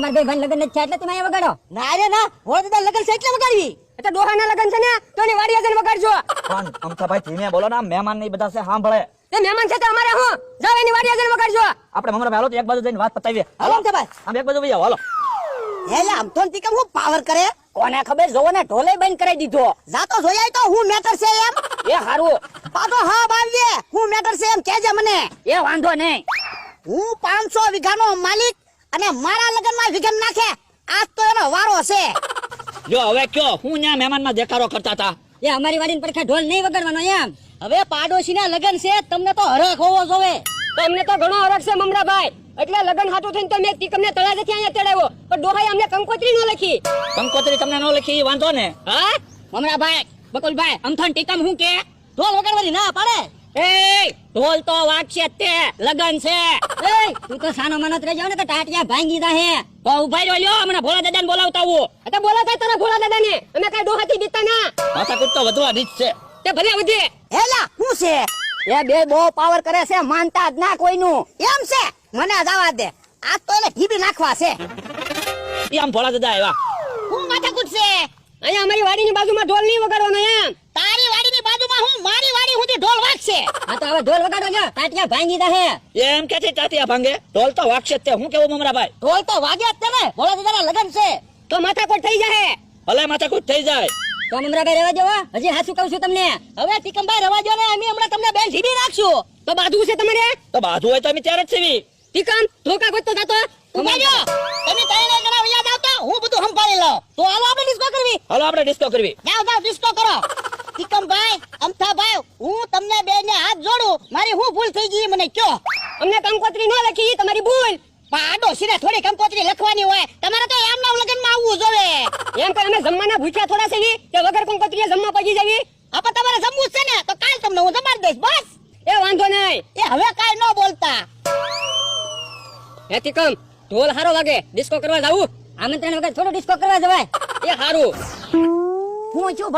તમારા બે ભાઈ લગન નથી એટલે તમે અહીંયા વગાડો. ના રે ના, હોળ દાદા લગન છે એટલે વગાડવી. એટલે ડોહાના લગન છે ને તો એની વાડીએ જઈને વગાડજો. પણ અમથાભાઈ ધીમે બોલો ને, મહેમાન નહીં બધા છે સાંભળે. તે મહેમાન છે તો અમારે હું જાવ એની વાડીએ જઈને વગાડજો. આપણે મમરા હાલો તો એક બાજુ જઈને વાત પતાવીએ. હાલો અમથાભાઈ. આમ એક બાજુ વહી આવો, હાલો. એટલે આમ તો તીકમ હું પાવર કરે. કોને ખબર, જોવો ને ઢોલે બંધ કરાવી દીધો. જાતો જોયાય તો હું મેટર છે એમ. એ હારું, પાછો હા બાવીએ હું મેટર છે એમ કેજે મને. એ વાંધો નહીં. હું 500 વીઘાનો માલિક અને મારા લગનમાં વિઘન નાખે આજ તો એનો વારો છે. જો હવે કયો, હું ત્યાં મહેમાનમાં દેખાડો કરતા હતા. એ અમારી વાડીને પડખે ઢોલ નહીં વગાડવાનો એમ. હવે પાડોશીના લગન છે, તમને તો હરખ હોવો જોવે. તમને તો ઘણો હરખ છે મમરાભાઈ, એટલે લગન હાટું થઈને તમે તીકમને તળાજેથી અહીંયા તેડાવ્યો, પણ ડોહાએ અમને કંકોત્રી ન લખી. કંકોત્રી તમને ન લખી ઈ વાંધો ને. હા મમરાભાઈ, બકુલભાઈ, અમથાન ટીકમ હું કે ઢોલ વગાડવાની ના પાડે. એ ઢોલ તો વાગશે જ તે, લગન છે. એ તું તો સાનો માનો જ રહેજો ને, કે ટાટિયા ભાંગી જાહે. તો ઉભા રહ્યો, લ્યો હમણાં ભોળા દાદાને બોલાવતા આવું. એટલે બોલાતા તારા ભોળા દાદાને, અમે કઈ ડોહાથી બીતા ના. માથાકૂટ તો વધવા દીધ છે. તે ભલે વધે. હેલા હું છે એ બે બહુ પાવર કરે છે, માનતા જ ના કોઈનું. એમ છે, મને જવા દે. આજ તો એને ઢીબી નાખવા છે. ઈ આમ ભોળા દાદા આવ્યા. હું માથાકૂટ છે. અહીંયા અમારી વાડીની બાજુમાં ઢોલ નહીં વગાડવાનો એમ. તારી વાડીની બાજુમાં હું મારી વાડી સુધી ઢોલ વાગશે. હા તો હવે ઢોલ વગાડો છો, ટાટિયા ભાંગી જાહે. એમ કે છે તાતિયા ભાંગે, ઢોલ તો વાગશે જ તે. હું કેવું મમરાભાઈ? ઢોલ તો વાગ્યા જ છે ને, ભોળા દાદાના લગન છે. તો માથાકોટ થઈ જાય. ભલે માથાકૂટ થઈ જાય. તો મમરાભાઈ રહેવા દેવા, હજી હાસુ કહું છું તમને. હવે ટીકમભાઈ રવા દો ને, અમે હમણાં તમને બેન ઢીબી નાખશું. તો બાજુ છે તમારે. તો બાજુ હોય તો અમે ત્યારે જ સીવી. ટીકમ ધોકા ગોતતો જાતો. ઉભા રહ્યો. તમે ત્રણે જણા યાદ આવતા, હું બધું સંભાળી લઉં. તો હાલો આપણે ડિસ્કો કરવી. હાલો આપણે ડિસ્કો કરવી. જાઓ જાઓ ડિસ્કો કરો. ટીકમભાઈ, અમથાભાઈ, હું તમને બેને હાથ જોડું. મારી હું ભૂલ થઈ ગઈ મને કયો. અમને કંકોત્રી ન લખી, ઈ તમારી ભૂલ. પાડોશીને થોડી કંકોત્રી લખવાની હોય. તમારે તો એમના લગનમાં આવવું જોવે. એમ કે અમે જમવાના ભૂખ્યા થોડા છે ઈ, કે વગર કંકોત્રીએ જમવા પગી જવી. આપણે તમારે જમવું છે ને, તો કાલ તમને હું જમાડી દઈશ બસ. એ વાંધો નહીં. એ હવે કાઈ ન બોલતા. હે ટીકમ ઢોલ હારો વાગે, ડિસ્કો કરવા જાવું. આમંત્રણ વગર થોડો ડિસ્કો કરવા જવાય. એ હારું. હું છું ભલા